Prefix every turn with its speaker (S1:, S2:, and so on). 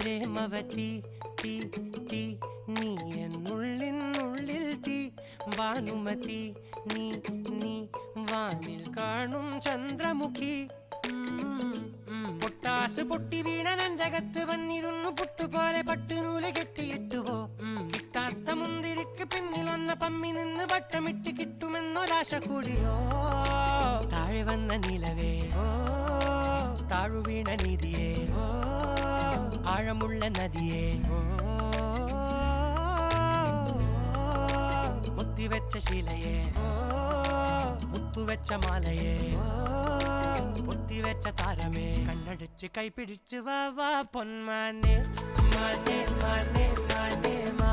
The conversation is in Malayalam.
S1: പ്രേമവതി തീ തീ നീ എന്നുള്ളിൽ തീ ഭാനുമതി നീ നീ വാനിൽ കാണും ചന്ദ്രമുഖി പൊട്ടാസ് പൊട്ടി വീണ നെഞ്ചകത്ത് വന്നിരുന്നു പുട്ടുപോലെ പട്ടുനൂല് കെട്ടിയിട്ടുവോ കിട്ടാത്ത മുന്തിരിക്ക് പിന്നിൽ വന്ന പമ്മി നിന്ന് വട്ടമിട്ട് കിട്ടുമെന്നൊരാശ കൂടിയോ താഴെ വന്ന നിലവേ താഴു വീണ നിധിയേ ആഴമുള്ള നദിയേ കൊത്തിവെച്ച ശിലയേ മുത്തുവെച്ച മാലയേ പൊത്തിവെച്ച താരമേ കണ്ണടിച്ച് കൈപിടിച്ച് വാ വാ പൊന്മാനെ മാനേ മാനേ മാനേ മാ